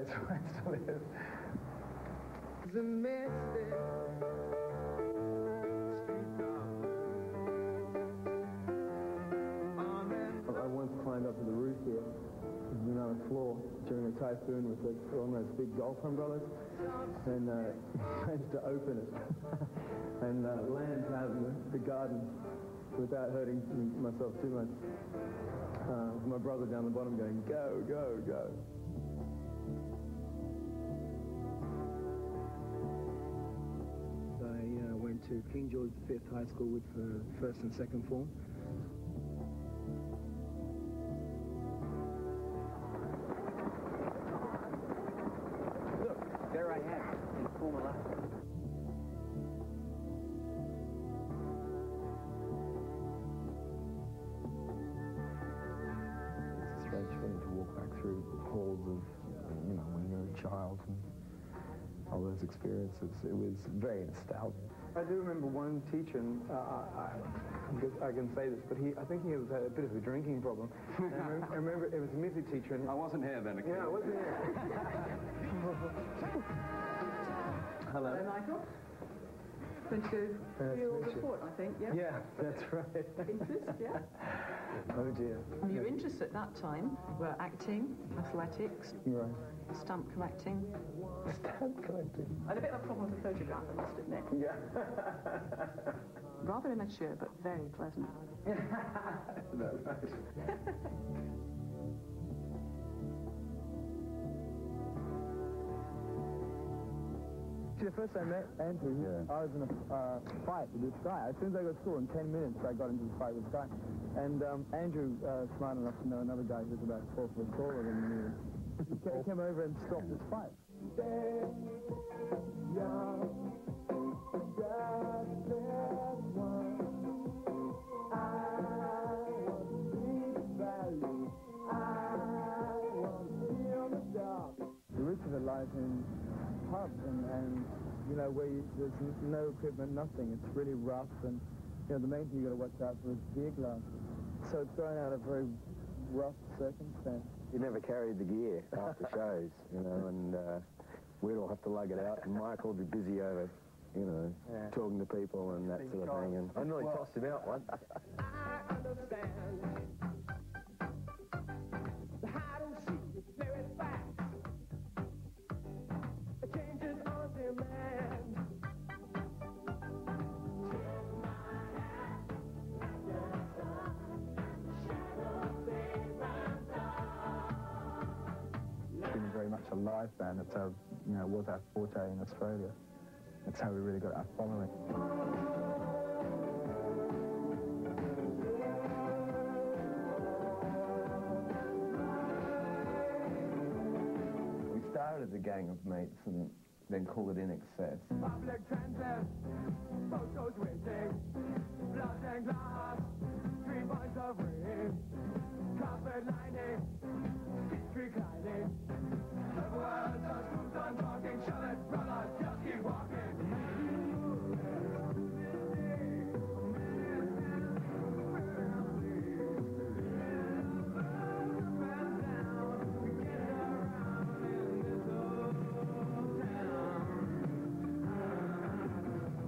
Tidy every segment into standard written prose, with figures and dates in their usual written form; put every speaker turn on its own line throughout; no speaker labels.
That's where I still live. I once climbed up to the roof here, another floor, during a typhoon with one of those big golf umbrellas, and managed to open it and land out in the garden without hurting myself too much. My brother down the bottom going, go, go, go. I went to King George V High School with first and second form. Look, there I am, in Formula. It's a strange feeling to walk back through halls of, you know, when you're a child and all those experiences. It was very nostalgic. I do remember one teacher, and I can say this, but I think he had a bit of a drinking problem. I remember it was a music teacher. And
I wasn't here then, okay?
Yeah, I wasn't here. Hello.
Hello, Michael. Going to do your report, I think, yeah?
Yeah, that's right.
Interest, yeah?
Oh, dear.
Your interests at that time were acting, athletics,
Right.
stamp collecting.
Stamp collecting.
I had a bit of a problem with the photograph, I must admit.
Yeah.
Rather immature, but very pleasant.
No, right. The first time I met Andrew, I was in a fight with this guy. As soon as I got to school, in 10 minutes, I got into the fight with this guy. And Andrew, smart enough to know another guy who was about 4 foot taller than me. He came over and stopped this fight. The roots of it lies in pubs and you know, where there's no equipment, nothing. It's really rough, and you know, the main thing you got to watch out for is beer glasses. So it's thrown out of very rough circumstance.
You never carried the gear after shows, you know, and we'd all have to lug it out, and Michael would be busy over, you know, talking to people and that sort of thing. And I nearly tossed him out once.
I understand. I don't see the spirit back. The changes on demand.
Been very much a live band. That's our, you know, was our forte in Australia. That's how we really got our following.
We started as a gang of mates and then called it INXS.
Public transit, photos waiting, blood and glass, 3 points of rain, carpet lining, street lighting. The world just moves on talking, shove it, brothers, just keep walking.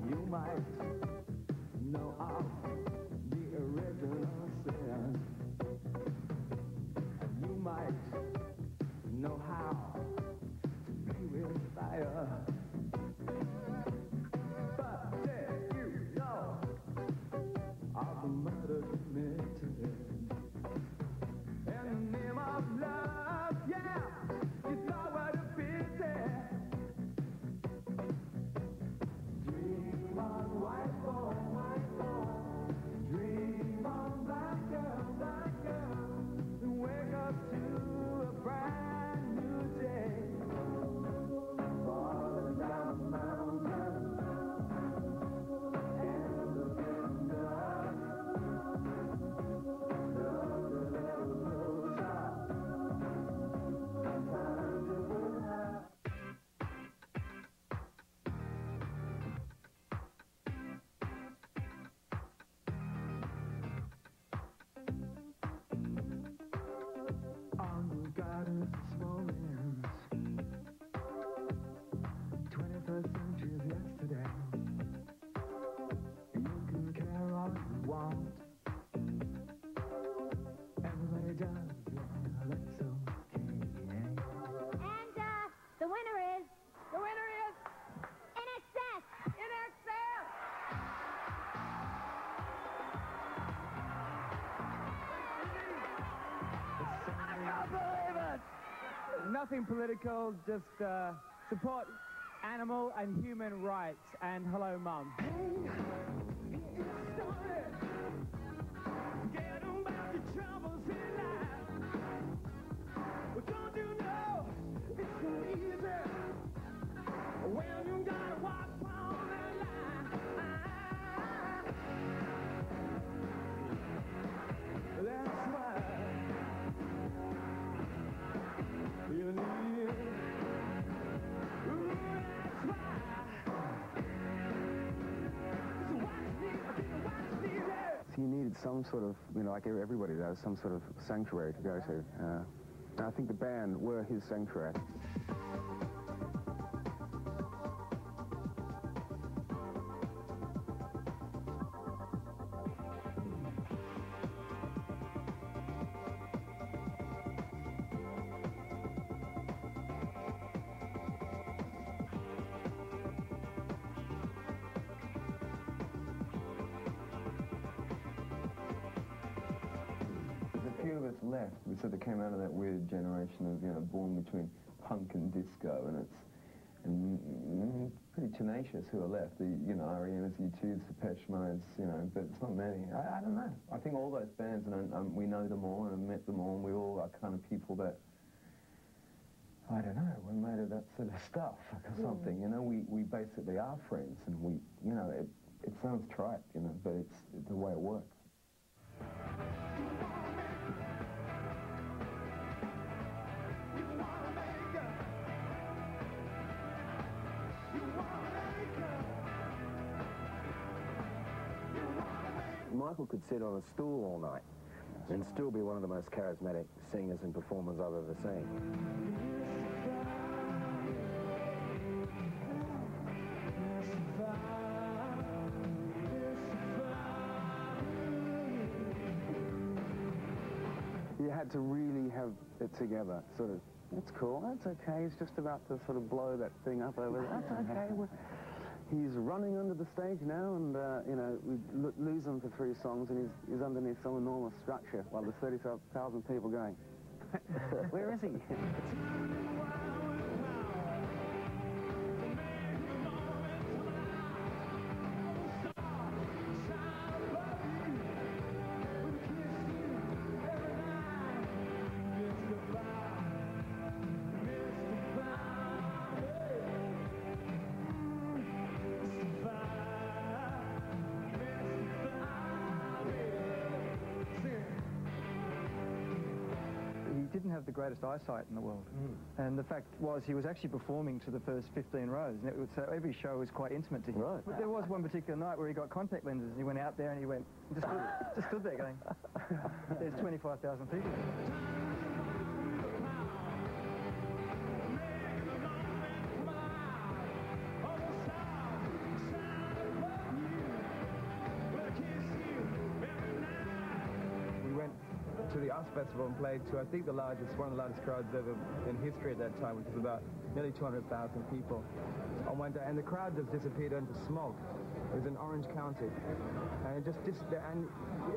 You might know of the original sin. You might know how to be with fire. But did you know of the murder committed in the name of love? Yeah, you thought what a pity. Dream on white boy, dream on black girl, and wake up to a brand new day. For the
nothing political, just support animal and human rights, and hello, Mum.
You needed some sort of, you know, like everybody does, some sort of sanctuary to go to. And I think the band were his sanctuary.
A few of us left. We sort of came out of that weird generation of, you know, born between punk and disco, and it's pretty tenacious who are left. The, you know, REM's, U2's, Depeche Mode's, you know, but it's not many. I don't know. I think all those bands, and we know them all, and I've met them all, and we all are kind of people that, I don't know, we're made of that sort of stuff or something, you know. We basically are friends, and we, you know, it sounds trite, you know, but it's the way it works.
Michael could sit on a stool all night and still be one of the most charismatic singers and performers I've ever seen. You had to really have it together, sort of, that's cool, that's okay, he's just about to sort of blow that thing up over there, that's okay. He's running under the stage now, and, you know, we lose him for 3 songs, and he's underneath some enormous structure while there's 30,000 people going, where is he?
Didn't have the greatest eyesight in the world, and the fact was he was actually performing to the first 15 rows, and so every show was quite intimate to him.
Right.
But there was one particular night where he got contact lenses, and he went out there and he went, just stood there going, there's 25,000 people.
To the US Festival and played to, I think, one of the largest crowds ever in history at that time, which was about nearly 200,000 people on one day, and the crowd just disappeared into smog. It was in Orange County, and and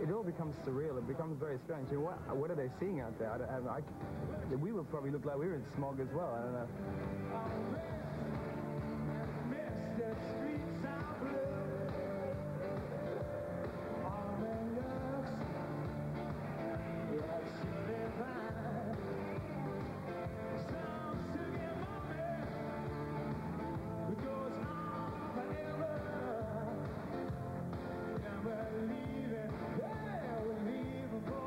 it all becomes surreal. It becomes very strange. You know, what are they seeing out there? We would probably look like we were in smog as well. I don't know.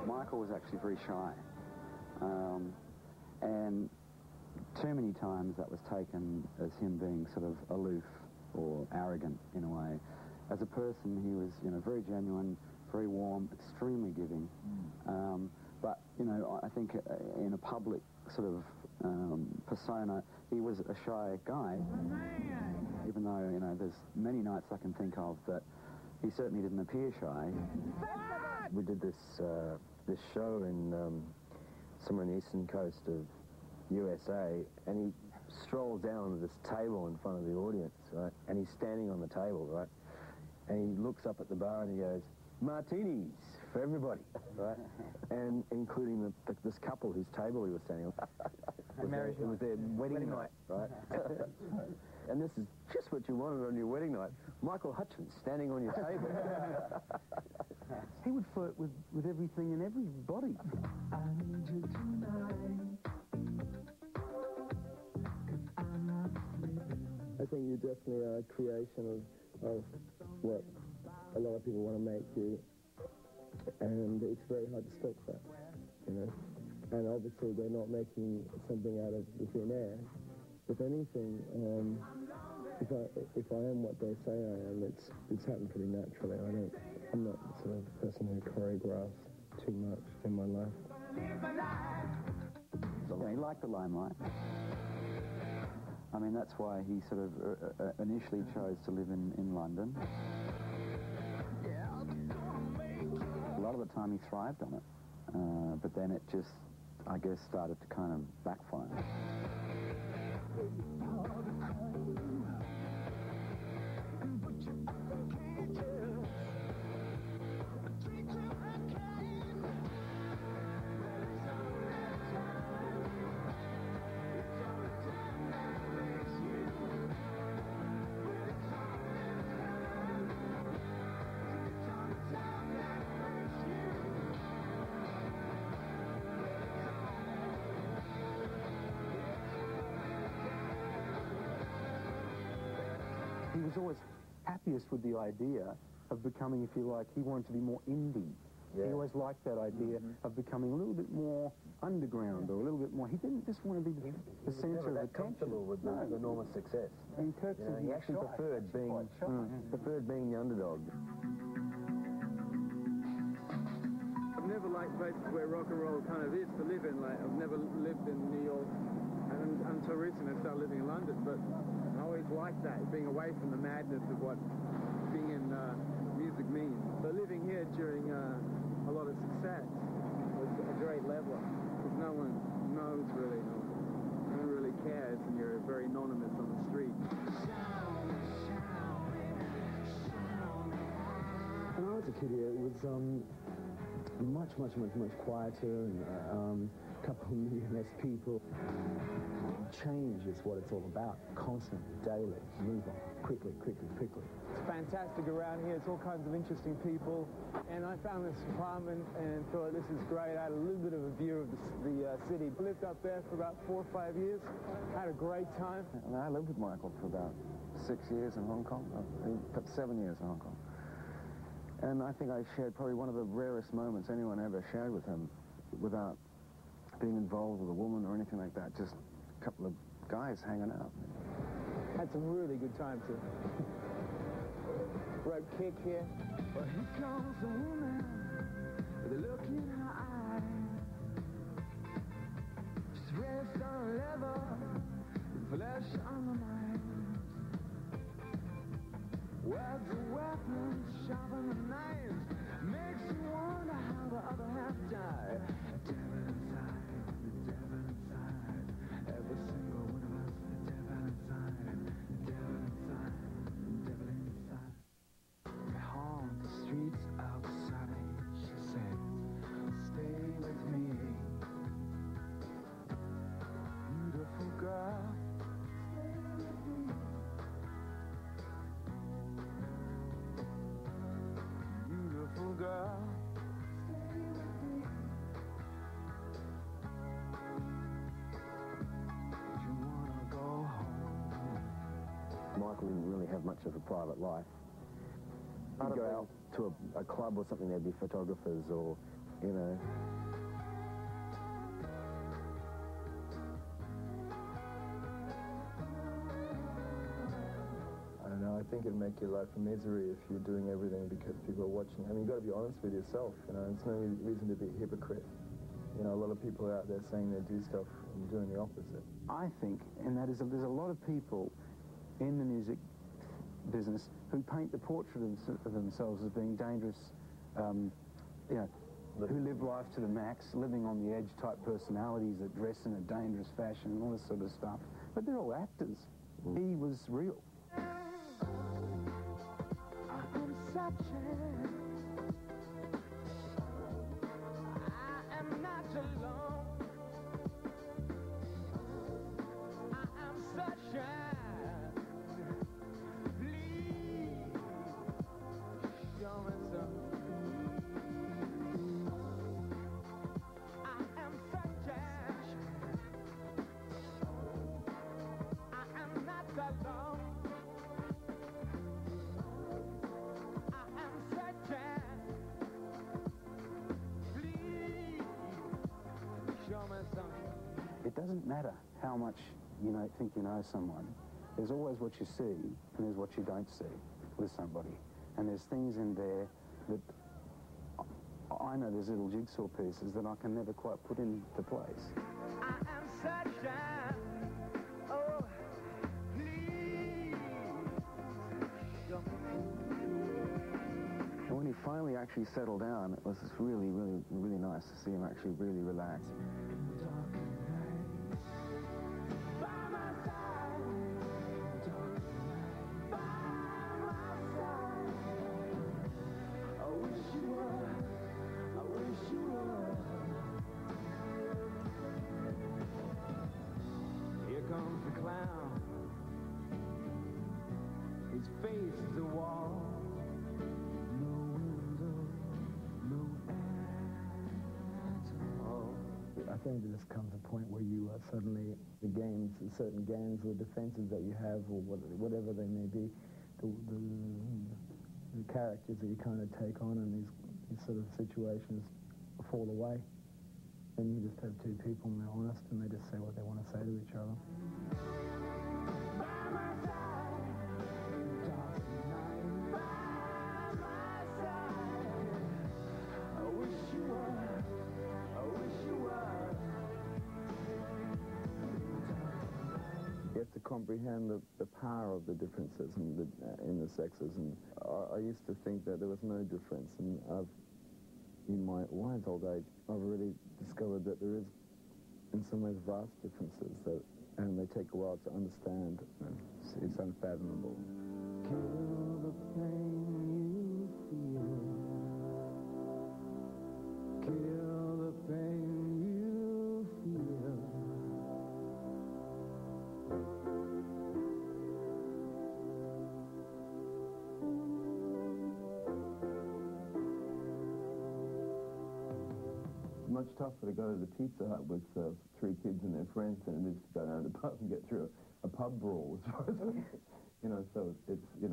Michael was actually very shy, and too many times that was taken as him being sort of aloof or arrogant in a way. As a person, he was, you know, very genuine, very warm, extremely giving. But, you know, I think in a public sort of persona, he was a shy guy, even though, you know, there's many nights I can think of that he certainly didn't appear shy. We did this show in somewhere on the eastern coast of USA, and he strolls down to this table in front of the audience, right? And he's standing on the table, right? And he looks up at the bar and he goes, "Martinis for everybody," right? And including this couple whose table he was standing on.
It was their wedding night, right? And this is just what you wanted on your wedding night. Michael Hutchence standing on your table. He would flirt with everything and everybody.
I need you tonight.
I think you're definitely a creation of what a lot of people want to make you, and it's very hard to stop that, you know. And obviously they're not making something out of the thin air. If anything, if I am what they say I am, it's happened pretty naturally. I'm not the sort of person who choreographs too much in my life.
Yeah, he liked the limelight. I mean, that's why he sort of initially chose to live in London. A lot of the time he thrived on it, but then it just, I guess, started to kind of backfire.
He was always happiest with the idea of becoming, if you like, he wanted to be more indie. Yeah. He always liked that idea of becoming a little bit more underground or a little bit more. He didn't just want to be the centre of attention.
Comfortable with the enormous success.
And Kirk said
he actually preferred being the underdog.
I've never liked places where rock and roll kind of is to live in. Like, I've never lived in New York, and until recently I started living in London, but I always liked that, being away from the madness of what being in music means. So living here during a lot of success was a great leveler, because no one knows really, no one really cares, and you're very anonymous on the street.
When I was a kid here, it was much quieter, and a couple of million less people. Change is what it's all about. Constant, daily, move on, quickly.
It's fantastic around here. It's all kinds of interesting people. And I found this apartment and thought, this is great. I had a little bit of a view of the city. Lived up there for about 4 or 5 years. Had a great time.
And I lived with Michael for about 6 years in Hong Kong. 7 years in Hong Kong. And I think I shared probably one of the rarest moments anyone ever shared with him without being involved with a woman or anything like that. Just a couple of guys hanging out.
Had some really good time too. Right kick here.
Well, here comes a woman with a look in her eye. She's raised on a level, with flesh on the mind. Words are weapons, sharper than knives. Makes you wonder how the other half died. Devil inside, the devil inside. Every single one of us, the devil inside. The devil inside, the devil inside. We haunt the streets outside, she said. Stay with me, beautiful girl. Beautiful girl.
Michael didn't really have much of a private life. He'd go out to a club or something, there'd be photographers or, you know.
I don't know, I think it'd make your life a misery if you're doing everything because people are watching. I mean, you've got to be honest with yourself, you know. It's no reason to be a hypocrite. You know, a lot of people are out there saying they do stuff and doing the opposite.
I think, and that is, there's a lot of people in the music business who paint the portrait of themselves as being dangerous, you know, who live life to the max, living on the edge type personalities that dress in a dangerous fashion and all this sort of stuff. But they're all actors. He was real.
I'm searching. I am not alone.
doesn't matter how much you think you know someone. There's always what you see, and there's what you don't see with somebody. And there's things in there that I know there's little jigsaw pieces that I can never quite put into place.
I am sunshine. Oh, please don't.
And when he finally actually settled down, it was just really, really, really nice to see him actually really relax.
Here comes the clown. His face is a wall. No window, no at all.
I think there just comes a point where you suddenly, the games, certain games or defenses that you have, or whatever they may be, the characters that you kind of take on in these sort of situations fall away. And you just have two people and they're honest and they just say what they want to say to each other.
You have to comprehend the power of the differences in the sexes, and I used to think that there was no difference, and in my wise old age, I've really discovered that there is, in some ways, vast differences, and they take a while to understand. It's unfathomable.
Kill the pain you feel. Kill the pain you feel.
Much tougher to go to the Pizza Hut with 3 kids and their friends than it is to go down to the pub and get through a pub brawl, as far as so it's, you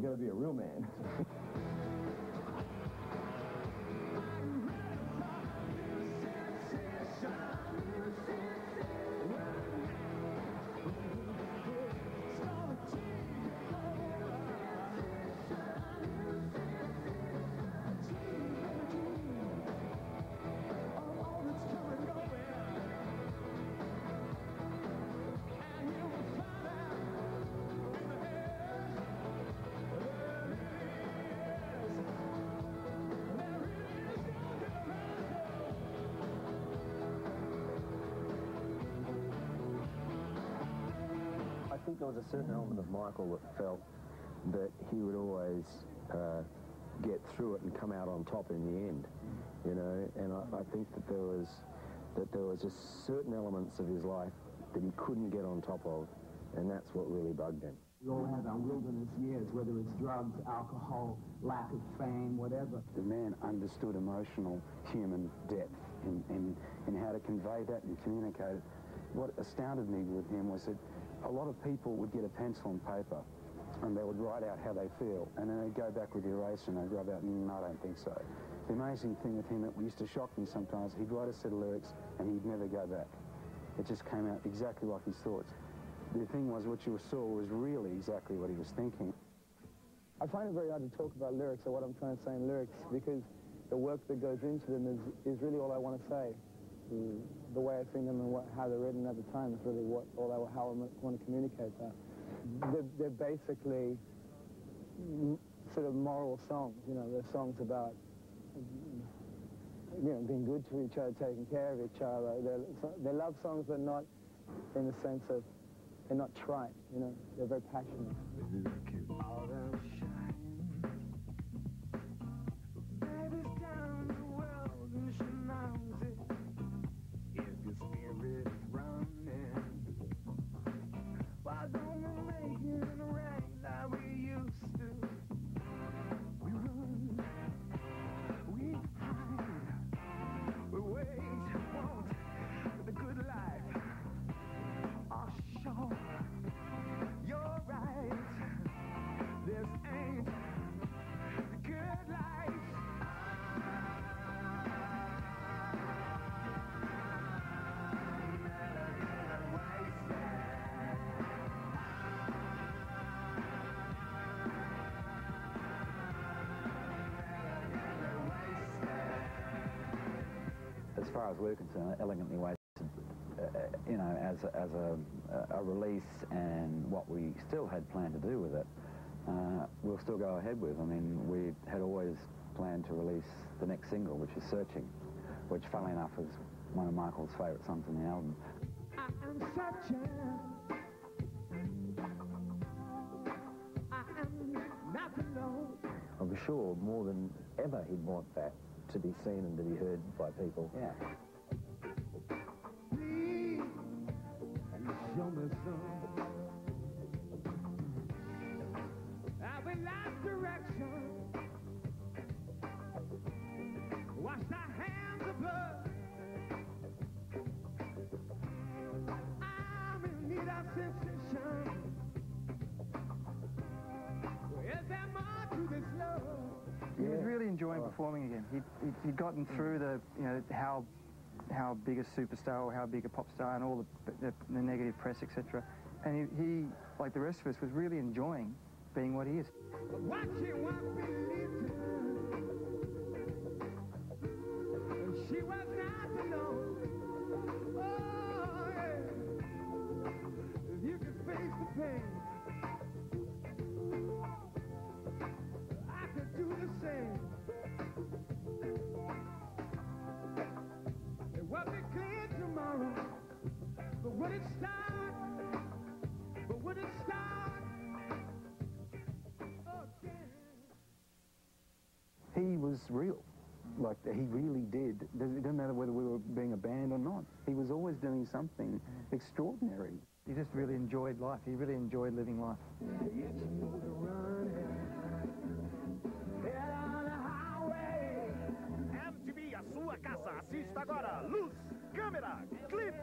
got to be a real man.
I think there was a certain element of Michael that felt that he would always get through it and come out on top in the end, and I think that there was just certain elements of his life that he couldn't get on top of, and that's what really bugged him.
We all have our wilderness years, whether it's drugs, alcohol, lack of fame, whatever.
The man understood emotional human depth in how to convey that and communicate it. What astounded me with him was that a lot of people would get a pencil and paper and they would write out how they feel, and then they'd go back with the eraser and they'd write out, I don't think so. The amazing thing with him that used to shock me sometimes, he'd write a set of lyrics and he'd never go back. It just came out exactly like his thoughts. The thing was, what you saw was really exactly what he was thinking.
I find it very hard to talk about lyrics or what I'm trying to say in lyrics, because the work that goes into them is really all I want to say. The way I sing them and how they're written at the time is really how I want to communicate that. They're basically sort of moral songs, they're songs about being good to each other, taking care of each other. They're love songs, but not in the sense of, they're not trite, they're very passionate.
All them shine. Baby's down the world and she knows it. If your spirit is running, why don't we make it rain like we used to? We run, we hide, we wait, want the good life. Oh, sure, you're right. This ain't
far as we're concerned, elegantly wasted, you know, as a release, and what we still had planned to do with it, we'll still go ahead with. I mean, we had always planned to release the next single, which is Searching, which, funnily enough, is one of Michael's favourite songs on the album.
I am searching. I am not alone.
I'm sure more than ever he'd want that to be seen and to be heard by people.
Yeah.
Please show me some. I will lost direction. Wash thy hands of blood. I'm in need of sensation. Is there more to this love?
He was really enjoying performing again. He'd gotten through the, you know, how big a superstar or how big a pop star and all the negative press, etc. And he, like the rest of us, was really enjoying being what he is.
Watching what believed she was not alone. Oh, yeah. If you can face the pain, I could do the same. It won't be clear tomorrow, but would it start? But would it start again?
He was real. Like, he really did. It doesn't matter whether we were being a band or not. He was always doing something extraordinary.
He just really enjoyed life. He really enjoyed living life.
MTV, a sua casa. Assista agora. Luz, câmera, clipe.